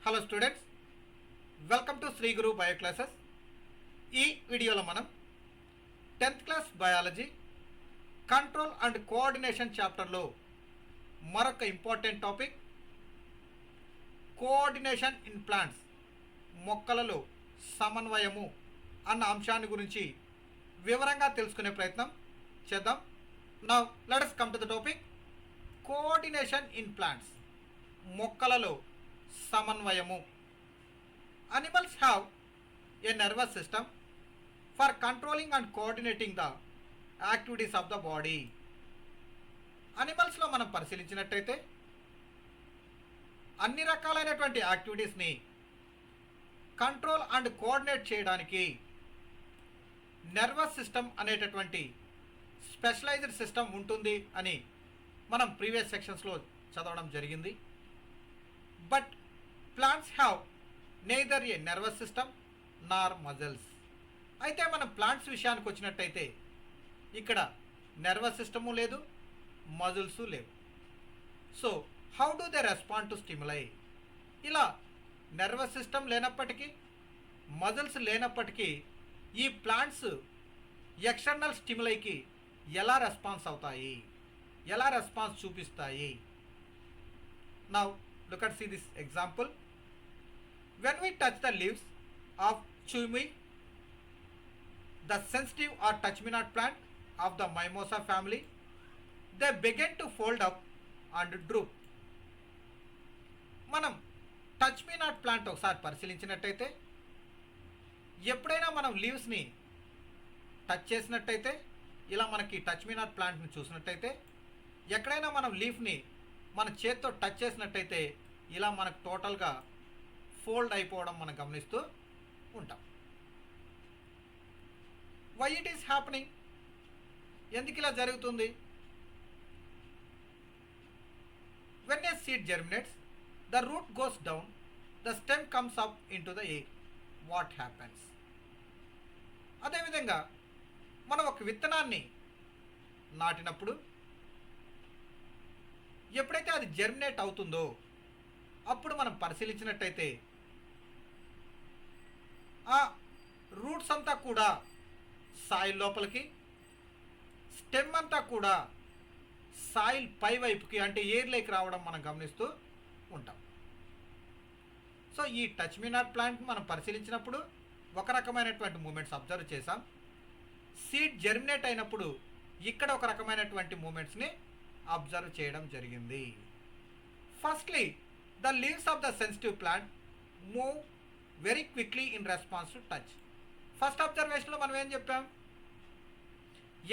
Hello students, welcome to Sri Guru bio classes. ఈ వీడియోలో మనం 10th class biology control and coordination చాప్టర్లో మరొక important topic coordination in plants, మొక్కలలో సమన్వయము అన్న అంశాన్ని గురించి వివరంగా తెలుసుకునే ప్రయత్నం చేద్దాం. Now let us come to the topic coordination in plants, మొక్కలలో సమన్వయము. Animals have a nervous system for controlling and coordinating the activities of the body. అనిమల్స్లో మనం పరిశీలించినట్టయితే అన్ని రకాలైనటువంటి యాక్టివిటీస్ని కంట్రోల్ అండ్ కోఆర్డినేట్ చేయడానికి నర్వస్ సిస్టమ్ అనేటటువంటి స్పెషలైజ్డ్ సిస్టమ్ ఉంటుంది అని మనం ప్రీవియస్ సెక్షన్స్లో చదవడం జరిగింది. But plants have neither A nervous system Nar muscles. అయితే మనం ప్లాంట్స్ విషయానికి వచ్చినట్టయితే ఇక్కడ నర్వస్ సిస్టము లేదు, మజిల్స్ లేవు. So how do they respond to stimuli? ఇలా నర్వస్ సిస్టమ్ లేనప్పటికీ, మజిల్స్ లేనప్పటికీ ఈ ప్లాంట్స్ ఎక్స్టర్నల్ స్టిములైకి ఎలా రెస్పాన్స్ అవుతాయి, ఎలా రెస్పాన్స్ చూపిస్తాయి? Now look at see this example. When we touch the leaves of Chumui, the sensitive or touch-me-not plant of the Mimosa family, they begin to fold up and droop. మనం touch me not plant ఒకసారి పరిశీలించినట్టయితే, ఎప్పుడైనా మనం లీవ్స్ని touch చేసినట్టయితే, ఇలా మనకి touch me not ప్లాంట్ని చూసినట్టయితే, ఎక్కడైనా మనం లీఫ్ని మన చేత్తో టచ్ చేసినట్టయితే ఇలా మనకు టోటల్గా ఫోల్డ్ అయిపోవడం మనం గమనిస్తూ ఉంటాం. Why it is happening? ఎందుకు ఇలా జరుగుతుంది? When a seed germinates, the root goes down, the stem comes up into the air. What happens? అదేవిధంగా మనం ఒక విత్తనాన్ని నాటినప్పుడు ఎప్పుడైతే అది జర్మినేట్ అవుతుందో అప్పుడు మనం పరిశీలించినట్టయితే ఆ రూట్స్ అంతా కూడా సాయిల్ లోపలికి, స్టెమ్ అంతా కూడా సాయిల్ పై వైపుకి అంటే ఎయిర్లోకి రావడం మనం గమనిస్తూ ఉంటాం. సో ఈ టచ్ మీ నాట్ ప్లాంట్ మనం పరిశీలించినప్పుడు ఒక రకమైనటువంటి మూమెంట్స్ అబ్జర్వ్ చేసాం. సీడ్ జర్మినేట్ అయినప్పుడు ఇక్కడ ఒక రకమైనటువంటి మూమెంట్స్ని అబ్జర్వ్ చేయడం జరిగింది. Firstly the leaves of the sensitive plant move very quickly in response to touch. First అబ్జర్వేషన్లో మనం ఏం చెప్పాం?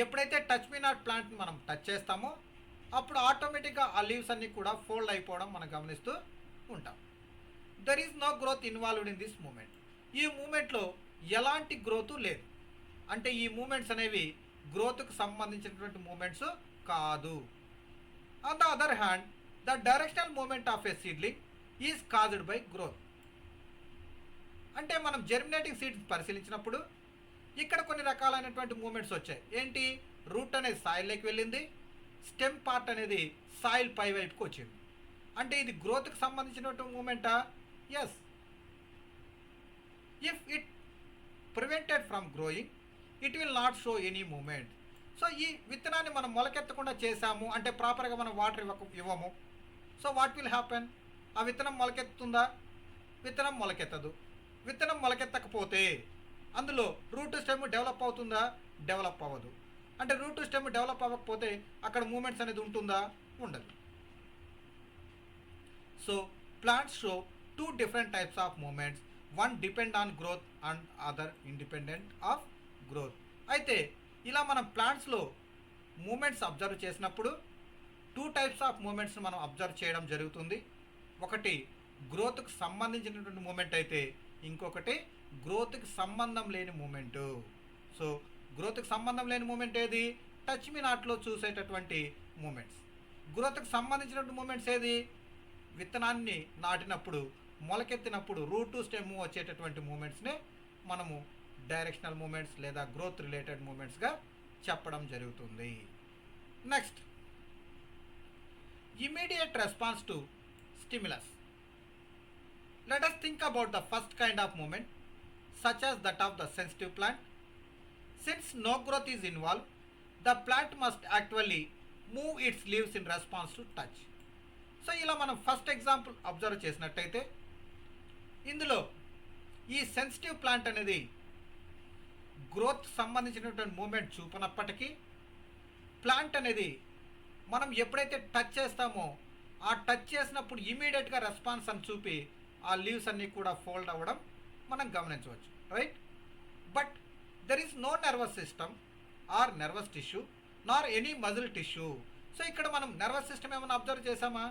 ఎప్పుడైతే టచ్ మీ నాట్ ప్లాంట్ని మనం టచ్ చేస్తామో అప్పుడు ఆటోమేటిక్గా ఆ లీవ్స్ అన్నీ కూడా ఫోల్డ్ అయిపోవడం మనం గమనిస్తూ ఉంటాం. There is no growth involved in this movement. ఈ మూమెంట్లో ఎలాంటి గ్రోత్ లేదు. అంటే ఈ మూమెంట్స్ అనేవి గ్రోత్కు సంబంధించినటువంటి మూమెంట్స్ కాదు. On the other hand, the directional movement of a seedling is caused by growth. అంటే మనం జర్మినేటింగ్ సీడ్స్ పరిశీలించినప్పుడు ఇక్కడ కొన్ని రకాలైనటువంటి మూమెంట్స్ వచ్చాయి. ఏంటి? రూట్ అనేది సాయిల్లోకి వెళ్ళింది, స్టెమ్ పార్ట్ అనేది సాయిల్ పై వైపుకి వచ్చింది. అంటే ఇది గ్రోత్కి సంబంధించినటువంటి మూమెంటా? Yes. If it prevented from growing, it will not show any movement. So ఈ విత్తనాన్ని మనం మొలకెత్తకుండా చేసాము అంటే ప్రాపర్గా మనం వాటర్ ఇవ్వము. So what will happen? ఆ విత్తనం మొలకెత్తుతుందా? విత్తనం మొలకెత్తదు. విత్తనం మొలకెత్తకపోతే అందులో రూట్ స్టెమ్ డెవలప్ అవుతుందా? డెవలప్ అవ్వదు. అంటే రూట్ స్టెమ్ డెవలప్ అవ్వకపోతే అక్కడ మూమెంట్స్ అనేది ఉంటుందా? ఉండదు. So plants show two different types of movements. One depend on growth and other independent of growth. అయితే ఇలా మనం ప్లాంట్స్లో మూమెంట్స్ అబ్జర్వ్ చేసినప్పుడు టూ టైప్స్ ఆఫ్ మూమెంట్స్ని మనం అబ్జర్వ్ చేయడం జరుగుతుంది. ఒకటి గ్రోత్కి సంబంధించినటువంటి మూమెంట్ అయితే ఇంకొకటి గ్రోత్కి సంబంధం లేని మూమెంటు. సో గ్రోత్కి సంబంధం లేని మూమెంట్ ఏది? టచ్ మీ నాట్లో చూసేటటువంటి మూమెంట్స్. గ్రోత్కి సంబంధించినటువంటి మూమెంట్స్ ఏది? విత్తనాన్ని నాటినప్పుడు, మొలకెత్తినప్పుడు రూట్ స్టెమ్ వచ్చేటటువంటి మూమెంట్స్ని మనము డైరెక్షనల్ మూమెంట్స్ లేదా గ్రోత్ రిలేటెడ్ మూమెంట్స్గా చెప్పడం జరుగుతుంది. Next, immediate response to stimulus. Let us think about the first kind of movement, such as that of the sensitive plant. Since no growth is involved, the plant must actually move its leaves in response to touch. So ఇలా మనం first example observe చేసినట్టయితే ఇందులో ఈ sensitive plant అనేది growth సంబంధించినటువంటి moment చూపనప్పటికీ plant అనేది మనం ఎప్పుడైతే టచ్ చేస్తామో ఆ టచ్ చేసినప్పుడు ఇమీడియట్గా రెస్పాన్స్ అని చూపి ఆ లీవ్స్ అన్నీ కూడా ఫోల్డ్ అవ్వడం మనం గమనించవచ్చు, right? But there is no nervous system or nervous tissue nor any muscle tissue. So ఇక్కడ మనం నర్వస్ సిస్టమ్ ఏమైనా అబ్జర్వ్ చేసామా?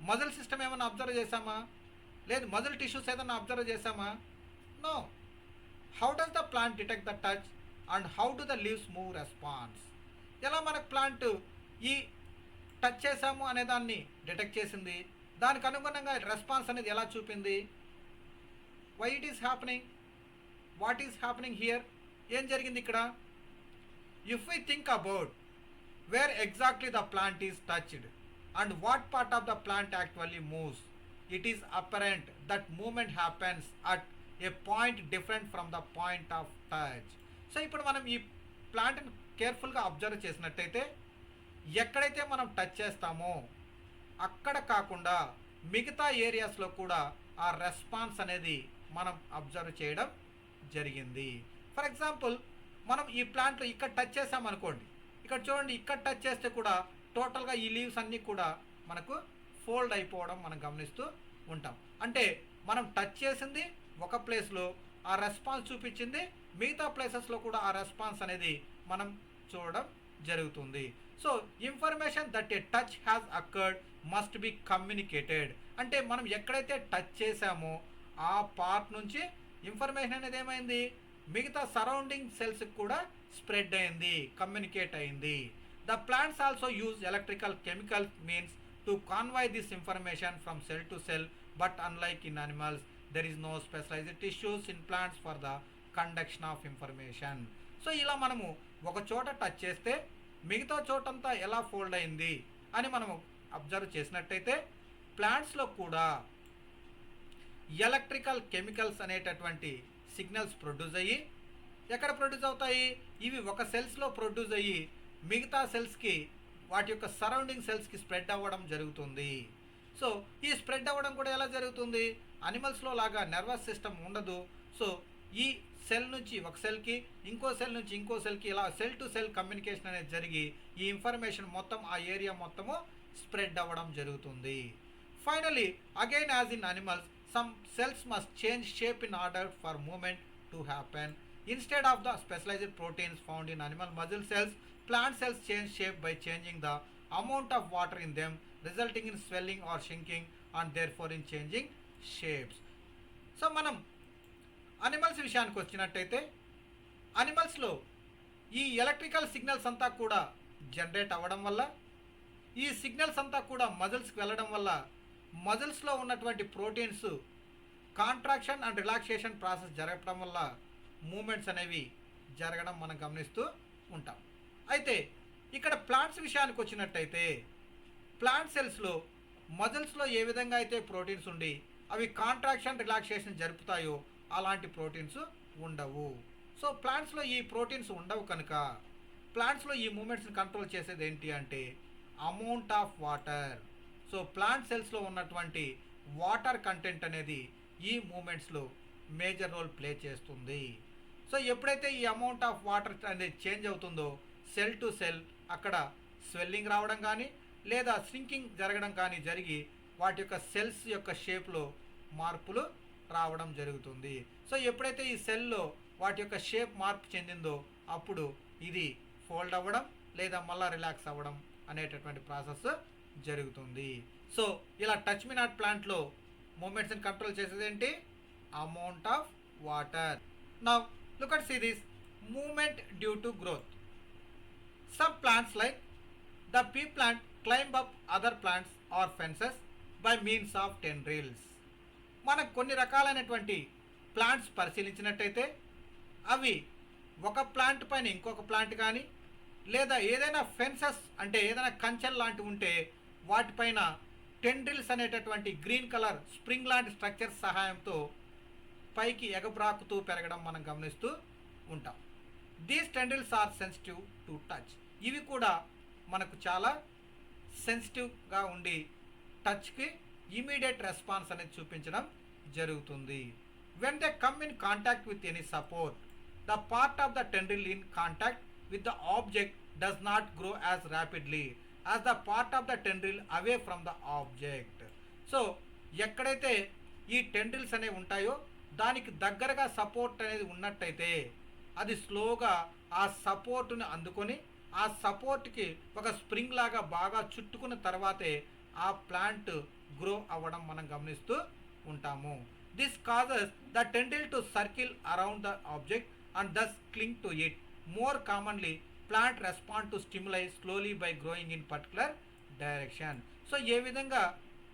మజిల్ సిస్టమ్ ఏమైనా అబ్జర్వ్ చేసామా? లేదు మజిల్ టిష్యూస్ ఏదైనా అబ్జర్వ్ చేసామా? No. How does the plant detect the touch and how do the leaves move response? ఎలా మనకు ప్లాంట్ ఈ టచ్ చేసాము అనే దాన్ని డిటెక్ట్ చేసింది, దానికి అనుగుణంగా రెస్పాన్స్ అనేది ఎలా చూపింది? Why it is happening? What is happening here? ఏం జరిగింది ఇక్కడ? If we think about where exactly the plant is touched and what part of the plant actually moves, it is apparent that movement happens at a point different from the point of touch. So ఇప్పుడు మనం ఈ ప్లాంట్ని కేర్ఫుల్గా observe చేసినట్టయితే ఎక్కడైతే మనం touch చేస్తామో అక్కడ కాకుండా మిగతా ఏరియాస్లో కూడా ఆ రెస్పాన్స్ అనేది మనం అబ్జర్వ్ చేయడం జరిగింది. ఫర్ ఎగ్జాంపుల్ మనం ఈ ప్లాంట్లో ఇక్కడ టచ్ చేసామనుకోండి, ఇక్కడ చూడండి, ఇక్కడ టచ్ చేస్తే కూడా టోటల్గా ఈ లీవ్స్ అన్నీ కూడా మనకు ఫోల్డ్ అయిపోవడం మనం గమనిస్తూ ఉంటాం. అంటే మనం టచ్ చేసింది ఒక ప్లేస్లో, ఆ రెస్పాన్స్ చూపించింది మిగతా ప్లేసెస్లో కూడా ఆ రెస్పాన్స్ అనేది మనం చూడడం జరుగుతుంది. So information that A touch has occurred must be communicated. అంటే మనం ఎక్కడైతే టచ్ చేసామో ఆ పార్ట్ నుంచి ఇన్ఫర్మేషన్ అనేది ఏమైంది, మిగతా సరౌండింగ్ సెల్స్కి కూడా స్ప్రెడ్ అయింది, కమ్యూనికేట్ అయింది. The plants also use electrical chemical means to convey this information from cell to cell, but unlike in animals, there is no specialized tissues in plants for the conduction of information. So ఇలా మనము ఒక చోట touch చేస్తే మిగతా చోటంతా ఎలా fold అయింది అని మనము అబ్జర్వ్ చేసినట్టయితే ప్లాంట్స్లో కూడా ఎలక్ట్రికల్ కెమికల్స్ అనేటటువంటి సిగ్నల్స్ ప్రొడ్యూస్ అయ్యి, ఎక్కడ ప్రొడ్యూస్ అవుతాయి? ఇవి ఒక సెల్స్లో ప్రొడ్యూస్ అయ్యి మిగతా సెల్స్కి వాటి యొక్క సరౌండింగ్ సెల్స్కి స్ప్రెడ్ అవ్వడం జరుగుతుంది. సో ఈ స్ప్రెడ్ అవ్వడం కూడా ఎలా జరుగుతుంది? అనిమల్స్లో లాగా నర్వస్ సిస్టమ్ ఉండదు. సో ఈ సెల్ నుంచి ఒక సెల్కి, ఇంకో సెల్ నుంచి ఇంకో సెల్కి, ఇలా సెల్ టు సెల్ కమ్యూనికేషన్ అనేది జరిగి ఈ ఇన్ఫర్మేషన్ మొత్తం ఆ ఏరియా మొత్తము స్ప్రెడ్ అవ్వడం జరుగుతుంది. Finally again as in animals, some cells must change shape in order for movement to happen. Instead of the specialised proteins found in animal muscle cells, plant cells change shape by changing the amount of water in them, resulting in swelling or shrinking and therefore in changing shapes. So మనం animals విషయానికి వచ్చినట్టయితే అనిమల్స్లో ఈ electrical signals అంతా కూడా generate అవ్వడం వల్ల, ఈ signals అంతా కూడా మజిల్స్కి వెళ్ళడం వల్ల మజిల్స్లో ఉన్నటువంటి proteins contraction and relaxation process జరగడం వల్ల మూమెంట్స్ అనేవి జరగడం మనం గమనిస్తూ ఉంటాం. అయితే ఇక్కడ ప్లాంట్స్ విషయానికి వచ్చినట్టయితే ప్లాంట్ సెల్స్లో మజిల్స్లో ఏ విధంగా అయితే ప్రోటీన్స్ ఉండి అవి కాంట్రాక్షన్ రిలాక్సేషన్ జరుపుతాయో అలాంటి ప్రోటీన్స్ ఉండవు. సో ప్లాంట్స్లో ఈ ప్రోటీన్స్ ఉండవు కనుక ప్లాంట్స్లో ఈ మూమెంట్స్ని కంట్రోల్ చేసేది ఏంటి అంటే amount of water. So plant సెల్స్లో ఉన్నటువంటి వాటర్ కంటెంట్ అనేది ఈ మూమెంట్స్లో మేజర్ రోల్ ప్లే చేస్తుంది. సో ఎప్పుడైతే ఈ అమౌంట్ ఆఫ్ వాటర్ అనేది చేంజ్ అవుతుందో సెల్ టు సెల్ అక్కడ స్వెల్లింగ్ రావడం కానీ లేదా ష్రింకింగ్ జరగడం కానీ జరిగి వాటి యొక్క సెల్స్ యొక్క షేప్లో మార్పులు రావడం జరుగుతుంది. సో ఎప్పుడైతే ఈ సెల్లో వాటి యొక్క షేప్ మార్పు చెందిందో అప్పుడు ఇది ఫోల్డ్ అవ్వడం లేదా మళ్ళీ రిలాక్స్ అవ్వడం అనేటటువంటి ప్రాసెస్ జరుగుతుంది. సో ఇలా టచ్ మీ నాట్ ప్లాంట్లో మూమెంట్స్ని కంట్రోల్ చేసేది ఏంటి? Amount of water. Now look at see this movement due to growth. Some plants like the pea plant climb up other plants or fences by means of tendrils. మనకు కొన్ని రకాలైనటువంటి plants పరిశీలించినట్టయితే అవి ఒక plant పైన ఇంకొక plant కానీ లేదా ఏదైనా ఫెన్సెస్ అంటే ఏదైనా కంచెల్ లాంటివి ఉంటే వాటిపైన టెండ్రిల్స్ అనేటటువంటి గ్రీన్ కలర్ స్ప్రింగ్ లాంటి స్ట్రక్చర్స్ సహాయంతో పైకి ఎగబ్రాకుతూ పెరగడం మనం గమనిస్తూ ఉంటాం. These tendrils are sensitive to touch. ఇవి కూడా మనకు చాలా సెన్సిటివ్గా ఉండి టచ్కి ఇమీడియట్ రెస్పాన్స్ అనేది చూపించడం జరుగుతుంది. When they come in contact with any support, the part of the tendril in contact with the object does not grow as rapidly as the part of the tendril away from the object. So ఎక్కడైతే ఈ tendrils అనేవి ఉంటాయో దానికి దగ్గరగా support అనేది ఉన్నట్టయితే అది స్లోగా ఆ సపోర్ట్ని అందుకొని ఆ సపోర్ట్కి ఒక స్ప్రింగ్ లాగా బాగా చుట్టుకున్న తర్వాతే ఆ ప్లాంట్ గ్రో అవ్వడం మనం గమనిస్తూ ఉంటాము. This causes the tendril to circle around the object and thus cling to it. More commonly plant respond to stimuli slowly by growing in particular direction. So ఏ విధంగా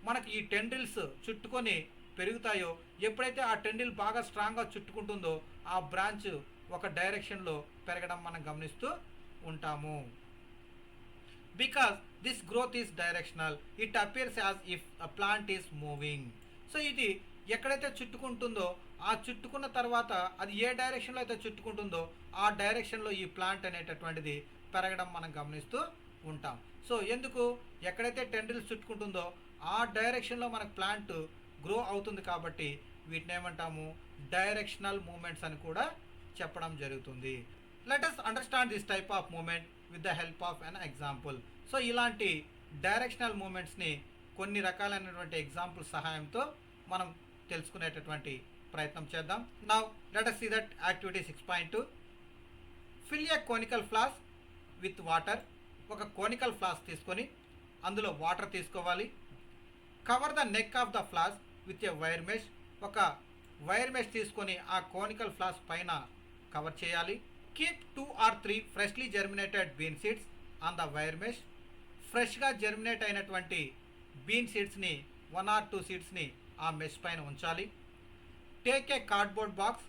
మనకి ఈ టెండ్రిల్స్ చుట్టుకొని పెరుగుతాయో, ఎప్పుడైతే ఆ టెండ్రిల్ బాగా స్ట్రాంగ్గా చుట్టుకుంటుందో ఆ బ్రాంచ్ ఒక డైరెక్షన్లో పెరగడం మనం గమనిస్తూ ఉంటాము. Because this growth is directional, it appears as if a plant is moving. So ఇది ఎక్కడైతే చుట్టుకుంటుందో ఆ చుట్టుకున్న తర్వాత అది ఏ డైరెక్షన్లో అయితే చుట్టుకుంటుందో ఆ డైరెక్షన్లో ఈ ప్లాంట్ అనేటటువంటిది పెరగడం మనం గమనిస్తూ ఉంటాం. సో ఎందుకు, ఎక్కడైతే టెండ్రిల్స్ చుట్టుకుంటుందో ఆ డైరెక్షన్లో మనకు ప్లాంట్ గ్రో అవుతుంది కాబట్టి వీటిని ఏమంటాము, డైరెక్షనల్ మూమెంట్స్ అని కూడా చెప్పడం జరుగుతుంది. Let us understand this type of movement with the help of an example. So ఇలాంటి డైరెక్షనల్ మూమెంట్స్ని కొన్ని రకాలైనటువంటి ఎగ్జాంపుల్ సహాయంతో మనం తెలుసుకునేటటువంటి ప్రయత్నం చేద్దాం. Now let us see that activity 6.2. Fill a conical flask with water. ఒక కోనికల్ ఫ్లాస్క్ తీసుకొని అందులో వాటర్ తీసుకోవాలి. Cover the neck of the flask with a wire mesh. ఒక వైర్ మెష్ తీసుకొని ఆ కోనికల్ ఫ్లాస్క్ పైన కవర్ చేయాలి. Keep 2 or 3 freshly germinated bean seeds on the wire mesh. ఫ్రెష్గా జర్మినేట్ అయినటువంటి బీన్ సీడ్స్ని 1 or 2 సీడ్స్ని ఆ మెష్ పైన ఉంచాలి. Take a cardboard box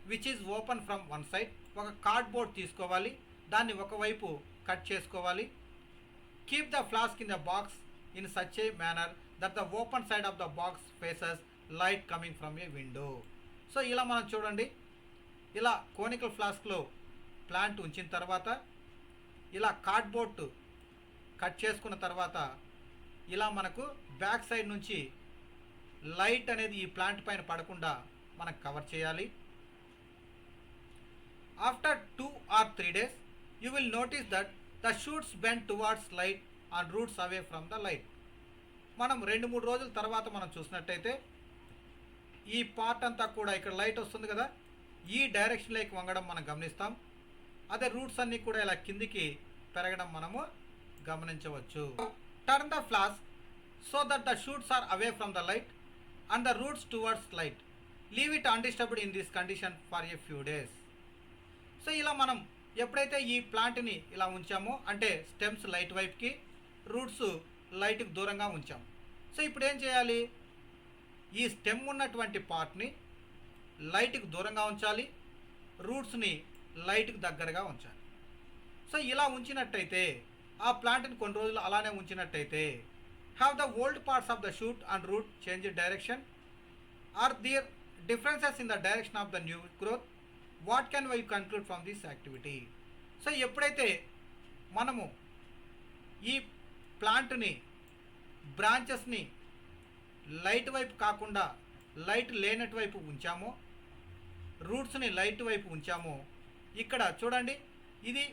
which is open from one side. ఒక కార్డ్బోర్డ్ తీసుకోవాలి, దాన్ని ఒకవైపు కట్ చేసుకోవాలి. Keep the flask in the box in such a manner that the open side of the box faces light coming from a window. So ఇలా మనం చూడండి, ఇలా conical ఫ్లాస్క్లో plant ఉంచిన తర్వాత ఇలా కార్డ్బోర్డ్ కట్ చేసుకున్న తర్వాత ఇలా మనకు బ్యాక్ సైడ్ నుంచి లైట్ అనేది ఈ ప్లాంట్ పైన పడకుండా మనం కవర్ చేయాలి. After 2 or 3 days you will notice that the shoots bend towards light and roots away from the light. మనం 2-3 రోజుల తర్వాత మనం చూసినట్టయితే ఈ పార్ట్ అంతా కూడా ఇక్కడ లైట్ వస్తుంది కదా, ఈ డైరెక్షన్లోకి వంగడం మనం గమనిస్తాం. అదే రూట్స్ అన్నీ కూడా ఇలా కిందికి పెరగడం మనము గమనించవచ్చు. Turn the flask so that the shoots are away from the light and the roots towards light. Leave it undisturbed in this condition for a few days. So ఇలా మనం ఎప్పుడైతే ఈ ప్లాంట్ని ఇలా ఉంచామో, అంటే స్టెమ్స్ లైట్ వైపుకి, రూట్స్ లైట్కి దూరంగా ఉంచాం. సో ఇప్పుడు ఏం చేయాలి, ఈ స్టెమ్ ఉన్నటువంటి పార్ట్ని లైట్కి దూరంగా ఉంచాలి, రూట్స్ని లైట్కి దగ్గరగా ఉంచాలి. సో ఇలా ఉంచినట్టయితే ఆ ప్లాంట్ని కొన్ని రోజులు అలానే ఉంచినట్టయితే have the old parts of the shoot and root change direction are there differences in the direction of the new growth. What can we conclude from this activity. So ఎప్పుడైతే మనము ఈ ప్లాంట్ని బ్రాంచెస్ని లైట్ వైపు కాకుండా లైట్ లేనటు వైపు ఉంచామో, రూట్స్ని light వైపు ఉంచామో, ఇక్కడ చూడండి ఇది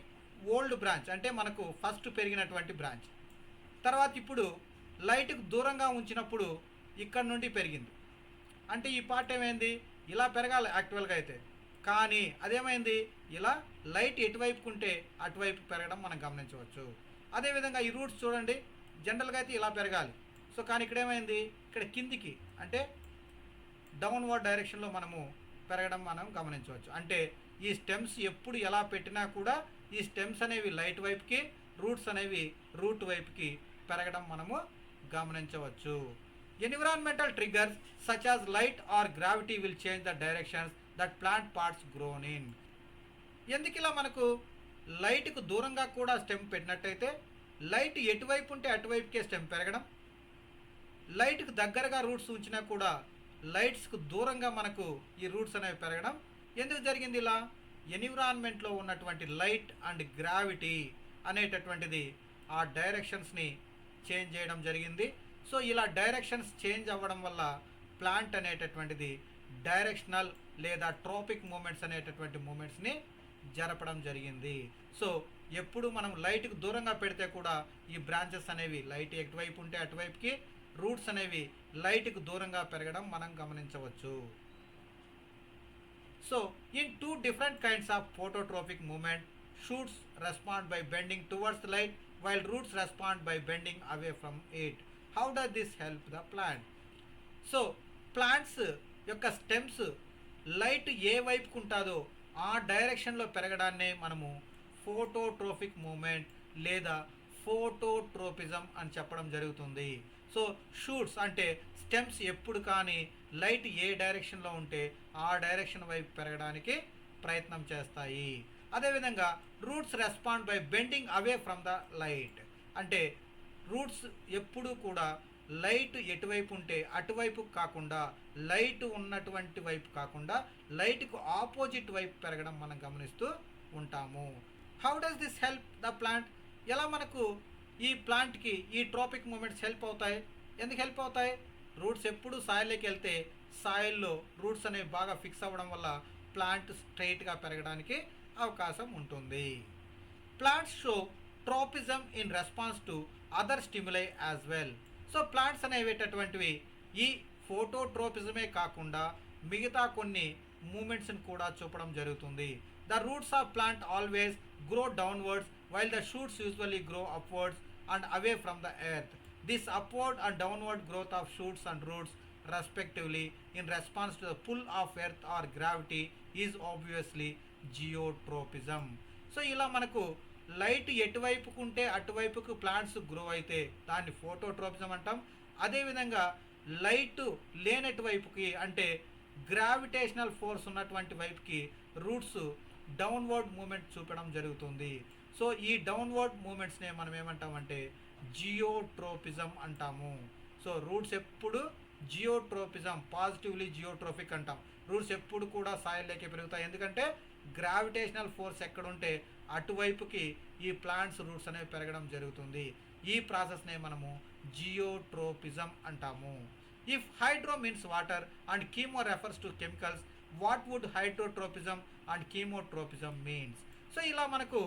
ఓల్డ్ బ్రాంచ్, అంటే మనకు ఫస్ట్ పెరిగినటువంటి బ్రాంచ్. తర్వాత ఇప్పుడు లైట్కి దూరంగా ఉంచినప్పుడు ఇక్కడ నుండి పెరిగింది, అంటే ఈ పార్ట్ ఏమైంది, ఇలా పెరగాలి యాక్చువల్గా అయితే, కానీ అదేమైంది ఇలా లైట్ ఎటువైపుకు ఉంటే అటువైపు పెరగడం మనం గమనించవచ్చు. అదేవిధంగా ఈ రూట్స్ చూడండి, జనరల్గా అయితే ఇలా పెరగాలి. సో కానీ ఇక్కడ ఏమైంది, ఇక్కడ కిందికి అంటే డౌన్వర్డ్ డైరెక్షన్లో మనము పెరగడం మనం గమనించవచ్చు. అంటే ఈ స్టెమ్స్ ఎప్పుడు ఎలా పెట్టినా కూడా ఈ స్టెమ్స్ అనేవి లైట్ వైపుకి, రూట్స్ అనేవి రూట్ వైపుకి పెరగడం మనము గమనించవచ్చు. Environmental triggers such as light or gravity will change the directions that plant parts grown in. ఎందుకు ఇలా మనకు లైట్కు దూరంగా కూడా స్టెమ్ పెట్టినట్టయితే లైట్ ఎటువైపు ఉంటే అటువైపుకే స్టెమ్ పెరగడం, లైట్కి దగ్గరగా రూట్స్ ఉంచినా కూడా లైట్స్కు దూరంగా మనకు ఈ రూట్స్ అనేవి పెరగడం ఎందుకు జరిగింది ఇలా? ఎన్విరాన్మెంట్లో ఉన్నటువంటి లైట్ అండ్ గ్రావిటీ అనేటటువంటిది ఆ డైరెక్షన్స్ని చేంజ్ చేయడం జరిగింది. సో ఇలా డైరెక్షన్స్ చేంజ్ అవ్వడం వల్ల ప్లాంట్ అనేటటువంటిది డైరెక్షనల్ లేదా ట్రోపిక్ మూమెంట్స్ అనేటటువంటి మూమెంట్స్ని జరపడం జరిగింది. సో ఎప్పుడు మనం లైట్కి దూరంగా పెడితే కూడా ఈ బ్రాంచెస్ అనేవి లైట్ ఎటువైపు ఉంటే అటువైపుకి రూట్స్ అనేవి లైట్కి దూరంగా పెరగడం మనం గమనించవచ్చు. So in two different kinds of phototropic movement, shoots respond by bending towards the light while roots respond by bending away from it. How does this help the plant? So plants యొక్క stems light ఏ వైపుకు ఉంటుందో ఆ డైరెక్షన్లో పెరగడాన్నే మనము ఫోటోట్రోపిక్ moment లేదా phototropism అని చెప్పడం జరుగుతుంది. సో షూట్స్ అంటే స్టెమ్స్ ఎప్పుడు కానీ లైట్ ఏ డైరెక్షన్లో ఉంటే ఆ డైరెక్షన్ వైపు పెరగడానికి ప్రయత్నం చేస్తాయి. అదేవిధంగా roots respond by bending away from the light అంటే రూట్స్ ఎప్పుడూ కూడా లైట్ ఎటువైపు ఉంటే అటువైపు కాకుండా లైట్ ఉన్నటువంటి వైపు కాకుండా లైట్కు ఆపోజిట్ వైపు పెరగడం మనం గమనిస్తూ ఉంటాము. How does this help the plant? ఎలా మనకు ఈ ప్లాంట్కి ఈ ట్రోపిక్ మూమెంట్స్ హెల్ప్ అవుతాయి? ఎందుకు హెల్ప్ అవుతాయి? రూట్స్ ఎప్పుడు సాయిల్లోకి వెళ్తే సాయిల్లో రూట్స్ అనేవి బాగా ఫిక్స్ అవ్వడం వల్ల ప్లాంట్ స్ట్రైట్గా పెరగడానికి అవకాశం ఉంటుంది. Plants show tropism in response to other stimuli as well. So plants అనేవేటటువంటివి ఈ ఫోటోట్రోపిజమే కాకుండా మిగతా కొన్ని మూమెంట్స్ని కూడా చూపడం జరుగుతుంది. The roots of plant always grow downwards while the shoots usually grow upwards and away from the earth. This upward and downward growth of shoots and roots respectively in response to the pull of earth or gravity is obviously geotropism. So ఇలా మనకు light ఎటువైపుకు ఉంటే అటువైపుకు plants grow అయితే దాన్ని phototropism అంటాం. అదేవిధంగా light లేనటు వైపుకి అంటే గ్రావిటేషనల్ ఫోర్స్ ఉన్నటువంటి వైపుకి రూట్స్ డౌన్వర్డ్ మూమెంట్ చూపడం జరుగుతుంది. సో ఈ డౌన్వర్డ్ మూమెంట్స్నే మనం ఏమంటామంటే జియోట్రోపిజం అంటాము. సో రూట్స్ ఎప్పుడు జియోట్రోపిజం పాజిటివ్లీ జియోట్రోపిక్ అంటాం. రూట్స్ ఎప్పుడు కూడా సాయిల్లోకి పెరుగుతాయి ఎందుకంటే గ్రావిటేషనల్ ఫోర్స్ ఎక్కడుంటే అటువైపుకి ఈ ప్లాంట్స్ రూట్స్ అనేవి పెరగడం జరుగుతుంది. ఈ ప్రాసెస్నే మనము జియోట్రోపిజం అంటాము. If hydro means water and chemo refers to chemicals, what would hydrotropism and chemotropism means? So ఇలా మనకు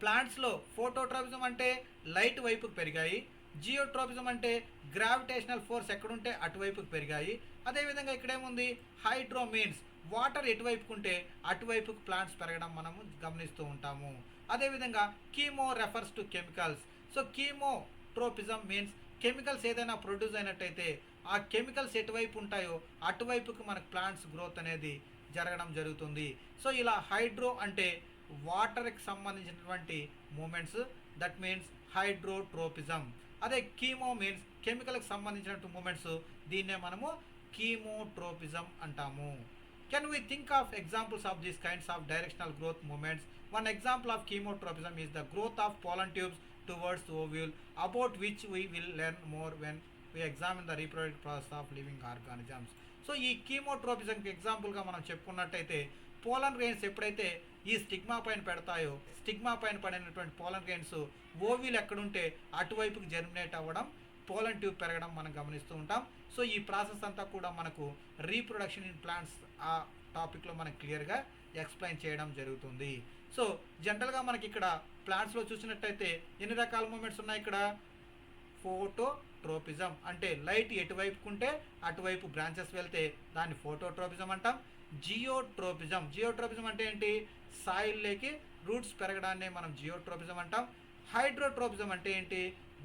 ప్లాంట్స్లో ఫోటోట్రోపిజం అంటే లైట్ వైపుకు పెరిగాయి, జియోట్రోపిజం అంటే గ్రావిటేషనల్ ఫోర్స్ ఎక్కడుంటే అటువైపుకు పెరిగాయి. అదేవిధంగా ఇక్కడేముంది హైడ్రో మీన్స్ వాటర్ ఎటువైపుకు ఉంటే అటువైపుకు ప్లాంట్స్ పెరగడం మనము గమనిస్తూ ఉంటాము. అదేవిధంగా chemo refers to chemicals. So chemotropism means chemicals ఏదైనా ప్రొడ్యూస్ అయినట్టయితే ఆ కెమికల్స్ ఎటువైపు ఉంటాయో అటువైపుకు మనకు ప్లాంట్స్ గ్రోత్ అనేది జరగడం జరుగుతుంది. సో ఇలా హైడ్రో అంటే వాటర్కి సంబంధించినటువంటి మూమెంట్స్, దట్ మీన్స్ హైడ్రోట్రోపిజం. అదే కీమో మీన్స్ కెమికల్కి సంబంధించినటువంటి మూమెంట్స్, దీన్నే మనము కీమోట్రోపిజం అంటాము. Can we think of examples of these kinds of directional growth movements? One example of chemotropism is the growth of pollen tubes towards the ovule, about which we will learn more when we examine the reproductive process of living organisms. So ఈ కీమోట్రోపిజంకి ఎగ్జాంపుల్గా మనం చెప్పుకున్నట్టయితే పోలన్ grains ఎప్పుడైతే ఈ stigma పైన పెడతాయో stigma పైన పడినటువంటి పోలన్ grains ఓవిల్ ఎక్కడుంటే అటువైపుకి germinate అవ్వడం, పోలన్ ట్యూబ్ పెరగడం మనం గమనిస్తూ ఉంటాం. సో ఈ ప్రాసెస్ అంతా కూడా మనకు రీప్రొడక్షన్ ఇన్ ప్లాంట్స్ ఆ టాపిక్లో మనకు క్లియర్గా ఎక్స్ప్లెయిన్ చేయడం జరుగుతుంది. సో జనరల్గా మనకి ఇక్కడ ప్లాంట్స్లో చూసినట్టయితే ఎన్ని రకాల మూమెంట్స్ ఉన్నాయి? ఇక్కడ ఫోటోట్రోపిజం అంటే లైట్ ఎటువైపుకుంటే అటువైపు బ్రాంచెస్ వెళ్తే దాన్ని ఫోటోట్రోపిజం అంటాం. జియోట్రోపిజం అంటే ఏంటి? సాయిల్లోకి రూట్స్ పెరగడాన్నే మనం జియోట్రోపిజం అంటాం. హైడ్రోట్రోపిజం అంటే ఏంటి?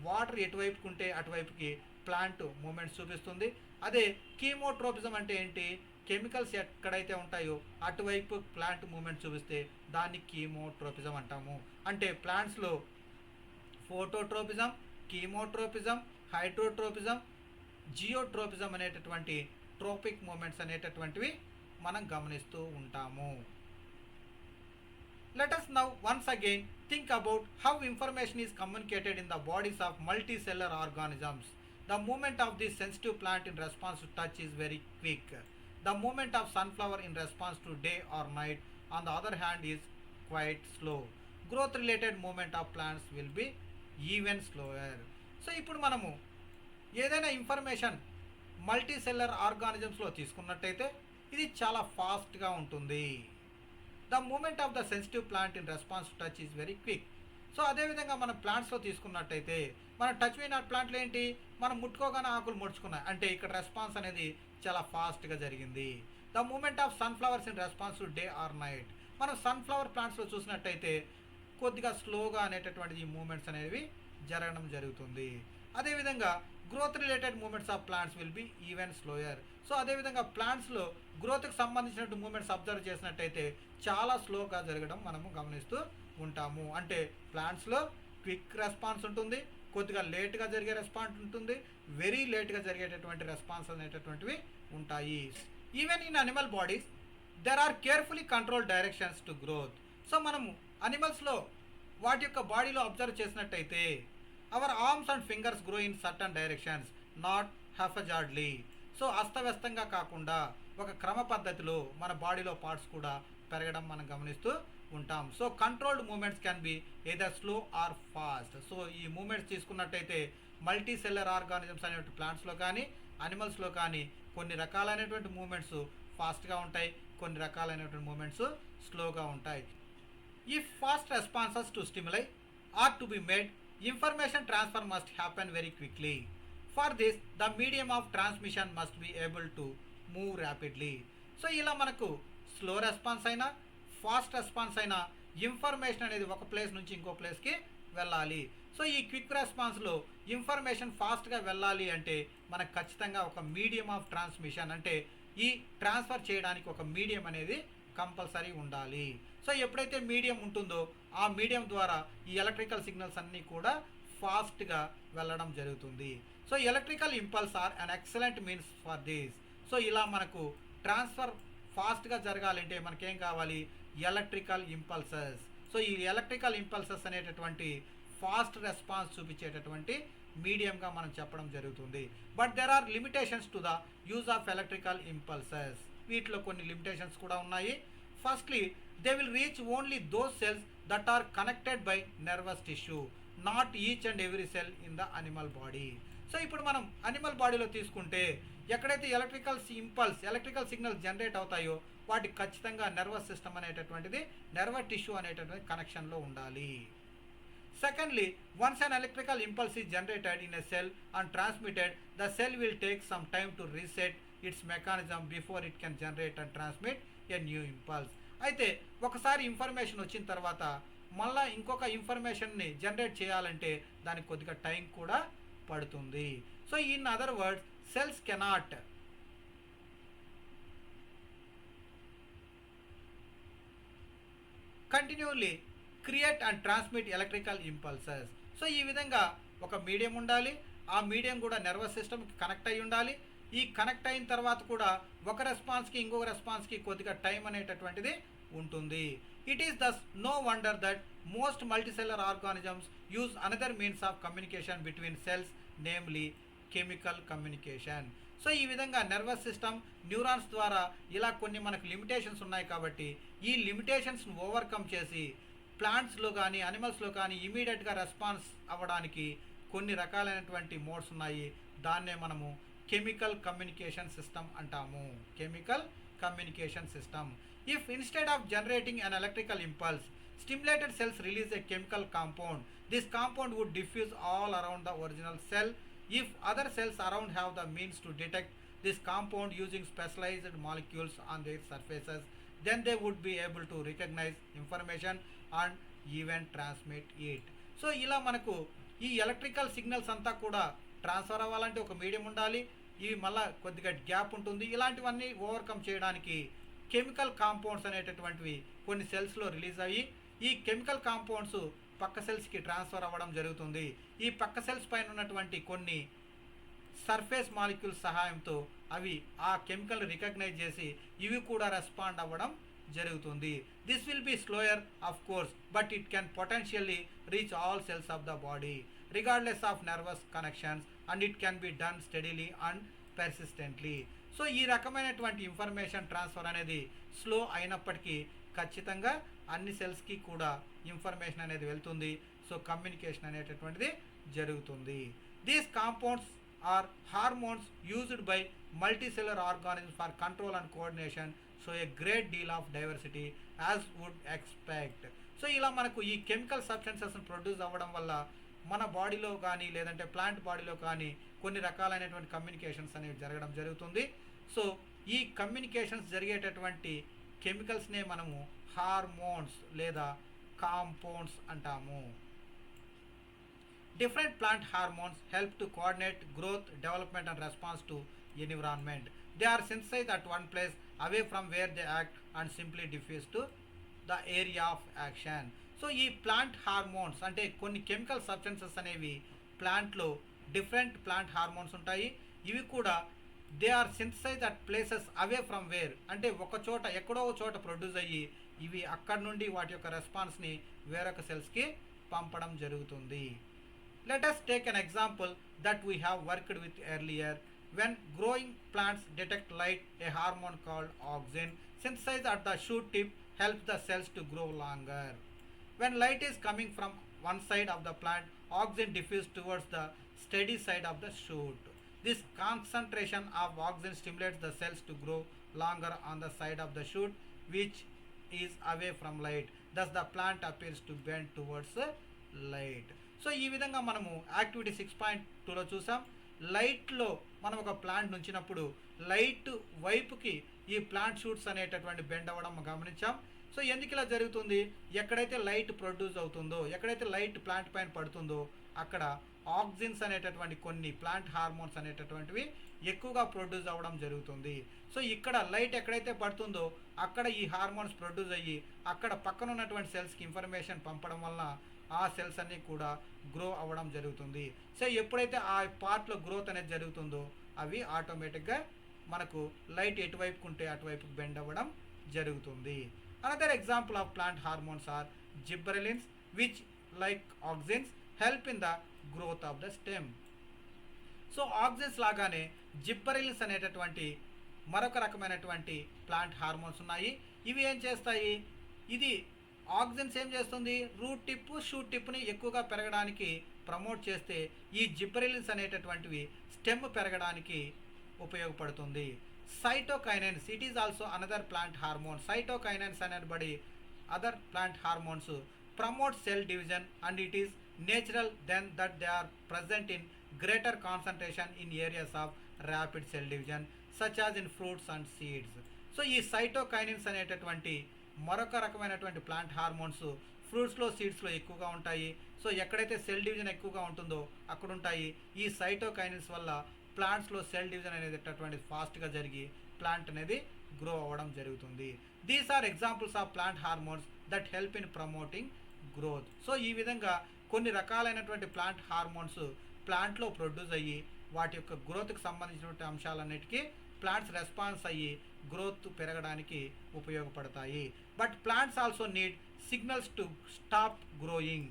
వాటర్ ఎటువైపుకుంటే అటువైపుకి ప్లాంట్ మూమెంట్స్ చూపిస్తుంది. అదే కీమోట్రోపిజం అంటే ఏంటి? కెమికల్స్ ఎక్కడైతే ఉంటాయో అటువైపు ప్లాంట్ మూమెంట్ చూపిస్తే దాన్ని కీమోట్రోపిజం అంటాము. అంటే ప్లాంట్స్లో ఫోటోట్రోపిజం, కీమోట్రోపిజం, హైడ్రోట్రోపిజం, జియోట్రోపిజం అనేటటువంటి ట్రోపిక్ మూమెంట్స్ అనేటటువంటివి మనం గమనిస్తూ ఉంటాము. Let us now once again think about how information is communicated in the bodies of multicellular organisms. The movement of this sensitive plant in response to touch is very quick. The movement of sunflower in response to day or night, on the other hand, is quite slow. Growth related movement of plants will be even slower. So ఇప్పుడు మనము ఏదైనా information multi seller ఆర్గానిజమ్స్లో తీసుకున్నట్టయితే ఇది చాలా ఫాస్ట్గా ఉంటుంది. The movement of the sensitive plant in response to touch is very quick. So అదేవిధంగా మనం ప్లాంట్స్లో తీసుకున్నట్టయితే మన టచ్ మీ నాట్ ప్లాంట్లు ఏంటి, మనం ముట్టుకోగానే ఆకులు ముడుచుకున్నాయి అంటే ఇక్కడ రెస్పాన్స్ అనేది చాలా ఫాస్ట్గా జరిగింది. The movement of sunflowers in response to day or night, మనం సన్ఫ్లవర్ ప్లాంట్స్లో చూసినట్టయితే కొద్దిగా స్లోగా అనేటటువంటి ఈ మూమెంట్స్ అనేవి జరగడం జరుగుతుంది. అదేవిధంగా growth related movements of plants will be even slower. So అదేవిధంగా ప్లాంట్స్లో గ్రోత్కి సంబంధించినట్టు మూమెంట్స్ అబ్జర్వ్ చేసినట్టయితే చాలా స్లోగా జరగడం మనము గమనిస్తూ ఉంటాము. అంటే ప్లాంట్స్లో క్విక్ రెస్పాన్స్ ఉంటుంది, కొద్దిగా లేట్గా జరిగే రెస్పాన్స్ ఉంటుంది, వెరీ లేట్గా జరిగేటటువంటి రెస్పాన్స్ అనేటటువంటివి ఉంటాయి. Even in animal bodies there are carefully controlled directions to growth. So మనము అనిమల్స్లో వాటి యొక్క బాడీలో అబ్జర్వ్ చేసినట్టయితే our arms and fingers grow in certain directions, not haphazardly. So అస్తవ్యస్తంగా కాకుండా ఒక క్రమ పద్ధతిలో మన బాడీలో పార్ట్స్ కూడా పెరగడం మనం గమనిస్తూ ఉంటాం. So controlled movements can be either slow or fast. So ఈ మూమెంట్స్ తీసుకున్నట్టయితే మల్టీ సెల్లర్ ఆర్గానిజమ్స్ అనేటువంటి ప్లాంట్స్లో కానీ అనిమల్స్లో కానీ కొన్ని రకాలైనటువంటి మూమెంట్స్ ఫాస్ట్గా ఉంటాయి, కొన్ని రకాలైనటువంటి మూమెంట్స్ స్లోగా ఉంటాయి. If fast responses to stimuli are to be made, information transfer must happen very quickly. For this, the medium of transmission must be able to move rapidly. So ఇలా మనకు స్లో రెస్పాన్స్ అయినా fast response అయినా information అనేది ఒక place నుంచి ఇంకో ప్లేస్కి వెళ్ళాలి. సో ఈ క్విక్ రెస్పాన్స్లో ఇన్ఫర్మేషన్ ఫాస్ట్గా వెళ్ళాలి అంటే మనకు ఖచ్చితంగా ఒక మీడియం ఆఫ్ ట్రాన్స్మిషన్ అంటే ఈ ట్రాన్స్ఫర్ చేయడానికి ఒక మీడియం అనేది కంపల్సరీ ఉండాలి. సో ఎప్పుడైతే మీడియం ఉంటుందో ఆ మీడియం ద్వారా ఈ ఎలక్ట్రికల్ సిగ్నల్స్ అన్నీ కూడా ఫాస్ట్గా వెళ్ళడం జరుగుతుంది. So electrical impulse are an excellent means for this. So ఇలా మనకు ట్రాన్స్ఫర్ ఫాస్ట్గా జరగాలంటే మనకేం కావాలి, ఎలక్ట్రికల్ ఇంపల్సెస్. సో ఈ ఎలక్ట్రికల్ ఇంపల్సెస్ అనేటటువంటి ఫాస్ట్ రెస్పాన్స్ చూపించేటటువంటి మీడియంగా మనం చెప్పడం జరుగుతుంది. But there are limitations to the use of electrical impulses. వీటిలో కొన్ని లిమిటేషన్స్ కూడా ఉన్నాయి. Firstly they will reach only those cells that are connected by nervous tissue, not each and every cell in the animal body. So ఇప్పుడు మనం animal బాడీలో తీసుకుంటే ఎక్కడైతే electrical signal generate అవుతాయో వాటికి ఖచ్చితంగా నర్వస్ సిస్టమ్ అనేటటువంటిది నర్వస్ టిష్యూ అనేటటువంటి కనెక్షన్లో ఉండాలి. Secondly, once an electrical impulse is generated in a cell and transmitted, the cell will take some time to reset its mechanism before it can generate and transmit a new impulse. అయితే ఒకసారి information వచ్చిన తర్వాత మళ్ళీ ఇంకొక ఇన్ఫర్మేషన్ని generate చేయాలంటే దానికి కొద్దిగా టైం కూడా పడుతుంది. So in other words cells cannot continually create and transmit electrical impulses. So ఈ విధంగా ఒక మీడియం ఉండాలి, ఆ మీడియం కూడా నర్వస్ సిస్టమ్కి కనెక్ట్ అయి ఉండాలి. ఈ కనెక్ట్ అయిన తర్వాత కూడా ఒక రెస్పాన్స్కి ఇంకొక రెస్పాన్స్కి కొద్దిగా టైం అనేటటువంటిది ఉంటుంది. It is thus no wonder that most multicellular organisms use another means of communication between cells, namely chemical communication. So ఈ విధంగా నర్వస్ సిస్టమ్ న్యూరాన్స్ ద్వారా ఇలా కొన్ని మనకు లిమిటేషన్స్ ఉన్నాయి కాబట్టి ఈ లిమిటేషన్స్ను ఓవర్కమ్ చేసి ప్లాంట్స్లో కానీ అనిమల్స్లో కానీ ఇమీడియట్గా రెస్పాన్స్ అవ్వడానికి కొన్ని రకాలైనటువంటి మోడ్స్ ఉన్నాయి. దాన్నే మనము కెమికల్ కమ్యూనికేషన్ సిస్టమ్ అంటాము. Chemical communication system. If instead of generating an electrical impulse, stimulated cells release a chemical compound. This compound would diffuse all around the original cell. If other cells around have the means to detect this compound using specialized molecules on their surfaces, then they would be able to recognize information and even transmit it. So ఇలా మనకు ఈ electrical signals అంతా కూడా transfer అవ్వాలంటే ఒక medium ఉండాలి, ఇవి మళ్ళీ కొద్దిగా గ్యాప్ ఉంటుంది. ఇలాంటివన్నీ ఓవర్కమ్ చేయడానికి కెమికల్ కాంపౌండ్స్ అనేటటువంటివి కొన్ని సెల్స్లో రిలీజ్ అయ్యి ఈ కెమికల్ కాంపౌండ్స్ పక్క సెల్స్కి ట్రాన్స్ఫర్ అవ్వడం జరుగుతుంది. ఈ పక్క సెల్స్ పైన ఉన్నటువంటి కొన్ని సర్ఫేస్ మాలిక్యూల్స్ సహాయంతో అవి ఆ కెమికల్ రికగ్నైజ్ చేసి ఇవి కూడా రెస్పాండ్ అవ్వడం జరుగుతుంది. This will be slower of course, but it can potentially reach all cells of the body. Regardless of nervous connections and it can be done steadily and persistently. So ఈ రకమైనటువంటి information transfer అనేది slow అయినప్పటికీ ఖచ్చితంగా అన్ని సెల్స్కి కూడా information అనేది వెళ్తుంది. So communication అనేటటువంటిది జరుగుతుంది. These compounds are hormones used by multicellular organisms for control and coordination. So a great deal of diversity as would expect. So ఇలా మనకు ఈ కెమికల్ సబ్స్టెన్సెస్ని ప్రొడ్యూస్ అవ్వడం వల్ల మన బాడీలో కానీ లేదంటే ప్లాంట్ బాడీలో కానీ కొన్ని రకాలైనటువంటి కమ్యూనికేషన్స్ అనేవి జరగడం జరుగుతుంది. సో ఈ కమ్యూనికేషన్స్ జరిగేటటువంటి కెమికల్స్నే మనము హార్మోన్స్ లేదా కాంపౌండ్స్ అంటాము. Different plant hormones help to coordinate growth, development and response to environment. They are synthesized at one place away from where they act and simply diffuse to the area of action. So ఈ plant hormones అంటే కొన్ని chemical substances అనేవి ప్లాంట్లో different plant hormones ఉంటాయి. ఇవి కూడా they are synthesize at places away from where అంటే ఒక చోట ఎక్కడో చోట ప్రొడ్యూస్ అయ్యి ఇవి అక్కడ నుండి వాటి యొక్క రెస్పాన్స్ని వేరొక సెల్స్కి పంపడం జరుగుతుంది. Let us take an example that we have worked with earlier. When growing plants detect light, a hormone called auxin synthesized at the shoot tip helps the cells to grow longer. When light is coming from one side of the plant, auxin diffuses towards the steady side of the shoot. This concentration of auxin stimulates the cells to grow longer on the side of the shoot which is away from light. Thus the plant appears to bend towards light. So ఈ విధంగా మనము activity 6.2లో చూసాం. లైట్లో మనం ఒక plant ఉంచినప్పుడు light వైపుకి ఈ ప్లాంట్ షూట్స్ అనేటటువంటి బెండ్ అవ్వడం గమనించాం. సో ఎందుకు ఇలా జరుగుతుంది? ఎక్కడైతే లైట్ ప్రొడ్యూస్ అవుతుందో, ఎక్కడైతే లైట్ ప్లాంట్ పైన పడుతుందో అక్కడ ఆక్సిన్స్ అనేటటువంటి కొన్ని ప్లాంట్ హార్మోన్స్ అనేటటువంటివి ఎక్కువగా ప్రొడ్యూస్ అవ్వడం జరుగుతుంది. సో ఇక్కడ లైట్ ఎక్కడైతే పడుతుందో అక్కడ ఈ హార్మోన్స్ ప్రొడ్యూస్ అయ్యి అక్కడ పక్కన ఉన్నటువంటి సెల్స్కి ఇన్ఫర్మేషన్ పంపడం వలన ఆ సెల్స్ అన్నీ కూడా గ్రో అవ్వడం జరుగుతుంది. సో ఎప్పుడైతే ఆ పార్ట్లో గ్రోత్ అనేది జరుగుతుందో అవి ఆటోమేటిక్గా మనకు లైట్ ఎటువైపుకు ఉంటే అటువైపుకు బెండ్ అవ్వడం జరుగుతుంది. Another example of plant hormones are gibberellins which like auxins help in the growth of the stem. So auxins లాగానే జిబ్బరెలిన్స్ అనేటటువంటి మరొక రకమైనటువంటి ప్లాంట్ హార్మోన్స్ ఉన్నాయి. ఇవి ఏం చేస్తాయి? ఇది ఆక్సిన్స్ ఏం చేస్తుంది? రూట్ టిప్ షూట్ టిప్ని ఎక్కువగా పెరగడానికి ప్రమోట్ చేస్తే ఈ జిబ్బరెలిన్స్ అనేటటువంటివి స్టెమ్ పెరగడానికి ఉపయోగపడుతుంది. Cytokinins it is also another plant hormone. Cytokinins అనబడి other plant hormones promote cell division and it is natural then that they are present in greater concentration in areas of rapid cell division such as in fruits and seeds. So ఈ cytokinins అనేటటువంటి మరొక రకమైనటువంటి plant hormones ఫ్రూట్స్లో సీడ్స్లో ఎక్కువగా ఉంటాయి. So ఎక్కడైతే cell division ఎక్కువగా ఉంటుందో అక్కడ ఉంటాయి. ఈ సైటోకైనిన్స్ వల్ల ప్లాంట్స్లో సెల్ డివిజన్ అనేది ఫాస్ట్గా జరిగి ప్లాంట్ అనేది గ్రో అవ్వడం జరుగుతుంది. These are examples of plant hormones that help in promoting growth. So ఈ విధంగా కొన్ని రకాలైనటువంటి ప్లాంట్ హార్మోన్స్ ప్లాంట్లో ప్రొడ్యూస్ అయ్యి వాటి యొక్క గ్రోత్కి సంబంధించినటువంటి అంశాలన్నిటికీ ప్లాంట్స్ రెస్పాన్స్ అయ్యి గ్రోత్ పెరగడానికి ఉపయోగపడతాయి. But plants also need signals to stop growing.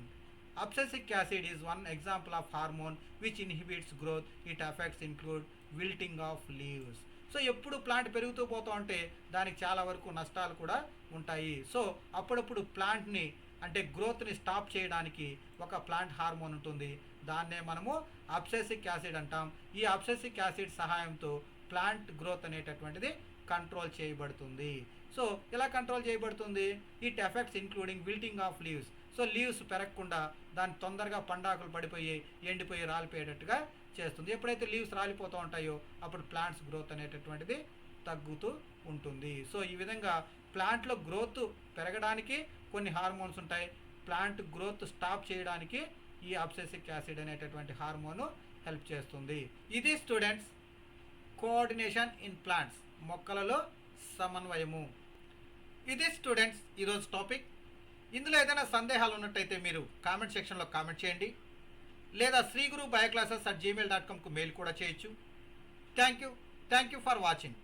Abscisic acid is one example of hormone which inhibits growth. It effects include wilting of leaves. So ఎప్పుడు ప్లాంట్ పెరుగుతూ పోతూ ఉంటే దానికి చాలా వరకు నష్టాలు కూడా ఉంటాయి. సో అప్పుడప్పుడు ప్లాంట్ని అంటే గ్రోత్ని స్టాప్ చేయడానికి ఒక ప్లాంట్ హార్మోన్ ఉంటుంది. దాన్నే మనము అబ్సెసిక్ యాసిడ్ అంటాం. ఈ అబ్సెసిక్ యాసిడ్ సహాయంతో ప్లాంట్ గ్రోత్ అనేటటువంటిది కంట్రోల్ చేయబడుతుంది. సో ఎలా కంట్రోల్ చేయబడుతుంది? It effects including wilting of leaves. So leaves పెరగకుండా దాని తొందరగా పండాకులు పడిపోయి ఎండిపోయి రాలిపోయేటట్టుగా చేస్తుంది. ఎప్పుడైతే లీవ్స్ రాలిపోతూ ఉంటాయో అప్పుడు ప్లాంట్స్ గ్రోత్ అనేటటువంటిది తగ్గుతూ ఉంటుంది. సో ఈ విధంగా ప్లాంట్లో గ్రోత్ పెరగడానికి కొన్ని హార్మోన్స్ ఉంటాయి. ప్లాంట్ గ్రోత్ స్టాప్ చేయడానికి ఈ అబ్సెసిక్ యాసిడ్ అనేటటువంటి హార్మోను హెల్ప్ చేస్తుంది. ఇది స్టూడెంట్స్ కోఆర్డినేషన్ ఇన్ ప్లాంట్స్, మొక్కలలో సమన్వయము. ఇది స్టూడెంట్స్ ఈరోజు టాపిక్. ఇందులో ఏదైనా సందేహాలు ఉన్నట్టయితే మీరు కామెంట్ సెక్షన్లో కామెంట్ చేయండి, లేదా శ్రీగురు బయోక్లాసెస్@gmail.comకు మెయిల్ కూడా చేయొచ్చు. Thank you for watching.